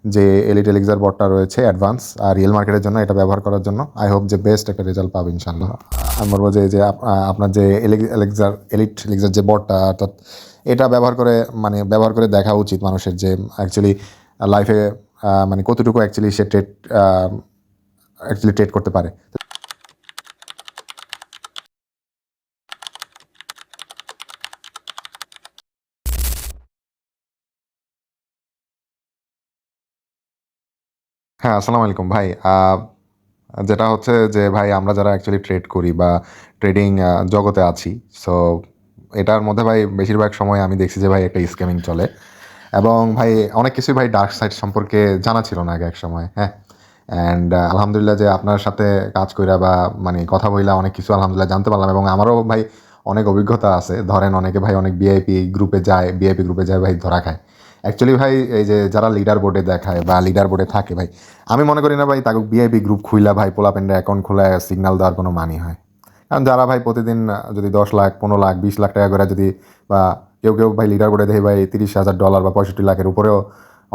যে elite elixir বটটা রয়েছে advance আর real মার্কেটের জন্য এটা ব্যবহার করার জন্য আই হোপ যে বেস্ট একটা রেজাল্ট পাবে ইনশাল্লাহ। আমি বলবো যে আপনার যে এলিট এলিক্সার যে বটটা অর্থাৎ এটা ব্যবহার করে দেখা উচিত মানুষের যে অ্যাকচুয়ালি লাইফে মানে কতটুকু অ্যাকচুয়ালি সে ট্রেড করতে পারে। হ্যাঁ, আসসালামু আলাইকুম ভাই। যেটা হচ্ছে যে ভাই আমরা যারা অ্যাকচুয়ালি ট্রেড করি বা ট্রেডিং জগতে আছি, সো এটার মধ্যে ভাই বেশিরভাগ সময় আমি দেখছি যে ভাই একটা স্ক্যামিং চলে এবং ভাই অনেক কিছুই ভাই ডার্ক সাইড সম্পর্কে জানা ছিল না আগে এক সময়। হ্যাঁ, অ্যান্ড আলহামদুলিল্লাহ যে আপনার সাথে কাজ কইরা বা মানে কথা বইলা অনেক কিছু আলহামদুলিল্লাহ জানতে পারলাম এবং আমারও ভাই অনেক অভিজ্ঞতা আছে। ধরেন অনেকে ভাই অনেক ভিআইপি গ্রুপে যায় ভাই ধরা খায়। অ্যাকচুয়ালি ভাই এই যে যারা লিডার বোর্ডে দেখায় বা লিডার বোর্ডে থাকে ভাই, আমি মনে করি না ভাই তাকে ভিআইপি গ্রুপ খুইলা ভাই পোলাপেন্ডে অ্যাকাউন্ট খোলা সিগন্যাল দেওয়ার কোনো মানি হয়। কারণ যারা ভাই প্রতিদিন যদি 10 লাখ 15 লাখ 20 লাখ টাকা করে যদি বা কেউ ভাই লিডার বোর্ডে দেখি ভাই $30,000 বা 65 লাখের উপরেও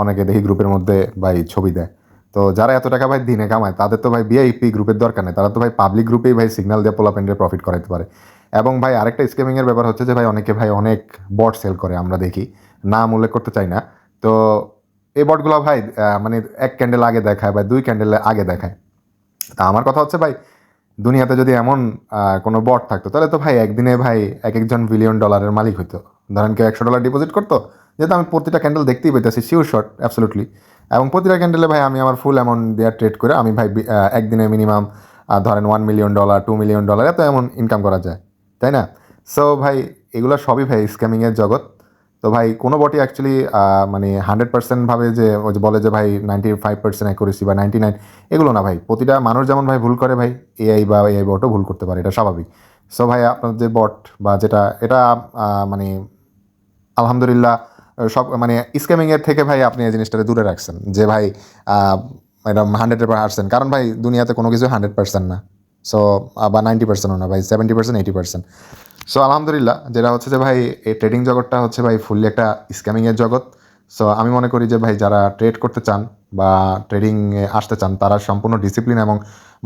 অনেকে দেখি গ্রুপের মধ্যে ভাই ছবি দেয়। তো যারা এত টাকা ভাই দিনে কামায় তাদের তো ভাই ভিআইপি গ্রুপের দরকার নেই, তারা তো ভাই পাবলিক গ্রুপেই ভাই সিগন্যাল দিয়ে পোলাপেন্ডে প্রফিট করাইতে পারে। এবং ভাই আরেকটা স্ক্যামিংয়ের ব্যাপার হচ্ছে যে ভাই অনেকে ভাই অনেক বট সেল করে, আমরা দেখি, নাম উল্লেখ করতে চাই না। তো এই বটগুলো ভাই মানে এক ক্যান্ডেল আগে দেখায় বা 2 ক্যান্ডেল আগে দেখায়। তা আমার কথা হচ্ছে ভাই, দুনিয়াতে যদি এমন কোনো বট থাকতো তাহলে তো ভাই একদিনে ভাই একজন $1 বিলিয়ন মালিক হইতো। ধরেন কেউ $100 ডিপোজিট করতো, যেহেতু আমি প্রতিটা ক্যান্ডেল দেখতেই পেতেছি শিওর শট অ্যাবসলুটলি, এবং প্রতিটা ক্যান্ডেলে ভাই আমি আমার ফুল অ্যামাউন্ট দেওয়ার ট্রেড করে আমি ভাই একদিনে মিনিমাম ধরেন $1 মিলিয়ন $2 মিলিয়ন এত এমন ইনকাম করা যায়, তাই না? সো ভাই এগুলো সবই ভাই স্ক্যামিংয়ের জগৎ। তো ভাই কোনো বটি অ্যাকচুয়ালি মানে 100% ভাবে যে ওই যে বলে যে ভাই 95% অ্যাকুরেসি বা 99, এগুলো না ভাই। প্রতিটা মানুষ যেমন ভাই ভুল করে ভাই, এআই বটও ভুল করতে পারে, এটা স্বাভাবিক। সো ভাই আপনার যে বট বা যেটা এটা মানে আলহামদুলিল্লাহ সব মানে স্ক্যামিংয়ের থেকে ভাই আপনি এই জিনিসটাকে দূরে রাখছেন যে ভাই আহ, এটা 100%, কারণ ভাই দুনিয়াতে কোনো কিছু 100% না। সো বা 90%ও না ভাই, 70% 80%। সো আলহামদুলিল্লাহ যেটা হচ্ছে যে ভাই এই ট্রেডিং জগৎটা হচ্ছে ভাই ফুললি একটা স্ক্যামিংয়ের জগৎ। সো আমি মনে করি যে ভাই যারা ট্রেড করতে চান বা ট্রেডিংয়ে আসতে চান তারা সম্পূর্ণ ডিসিপ্লিন এবং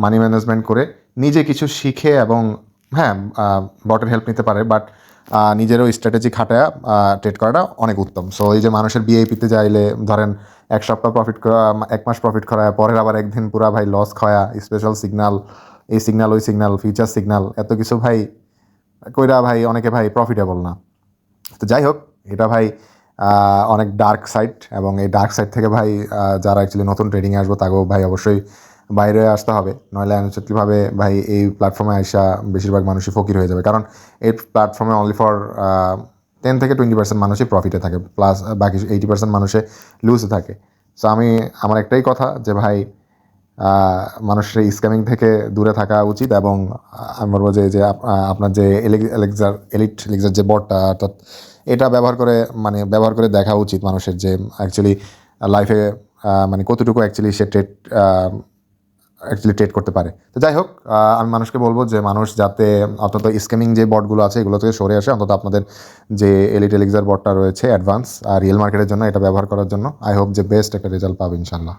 মানি ম্যানেজমেন্ট করে নিজে কিছু শিখে এবং হ্যাঁ বটের হেল্প নিতে পারে, বাট নিজেরও স্ট্র্যাটেজি খাটায় ট্রেড করাটা অনেক উত্তম। সো এই যে মানুষের বিআইপিতে যাইলে ধরেন 1 সপ্তাহ প্রফিট করা, 1 মাস প্রফিট করায় পরের আবার একদিন পুরা ভাই লস খায়া স্পেশাল সিগনাল, এই সিগনাল ওই সিগনাল ফিউচার সিগনাল এত কিছু ভাই কইরা ভাই অনেকে ভাই প্রফিটেবল না। তো যাই হোক, এটা ভাই অনেক ডার্ক সাইড এবং এই ডার্ক সাইড থেকে ভাই যারা অ্যাকচুয়ালি নতুন ট্রেডিংয়ে আসবো তাকেও ভাই অবশ্যই বাইরে আসতে হবে, নইলে আনসেটলিভাবে ভাই এই প্ল্যাটফর্মে আসা বেশিরভাগ মানুষই ফকির হয়ে যাবে। কারণ এই প্ল্যাটফর্মে অনলি ফর 10 থেকে 20% মানুষই প্রফিটে থাকে, প্লাস বাকি 80% মানুষে লুজে থাকে। সো আমার একটাই কথা যে ভাই মানুষের এই স্ক্যামিং থেকে দূরে থাকা উচিত এবং আমি বলবো আপনার যে এলিট এলিক্সার যে বটটা অর্থাৎ এটা ব্যবহার করে দেখা উচিত মানুষের যে অ্যাকচুয়ালি লাইফে মানে কতটুকু অ্যাকচুয়ালি সে ট্রেড করতে পারে। তো যাই হোক, আমি মানুষকে বলবো যে মানুষ যাতে অন্তত স্ক্যামিং যে বটগুলো আছে এগুলো থেকে সরে আসে, অন্তত আপনাদের যে এলিট এলিক্সার বটটা রয়েছে অ্যাডভান্স আর রিয়েল মার্কেটের জন্য এটা ব্যবহার করার জন্য আই হোপ যে বেস্ট একটা রেজাল্ট পাবে ইনশাল্লাহ।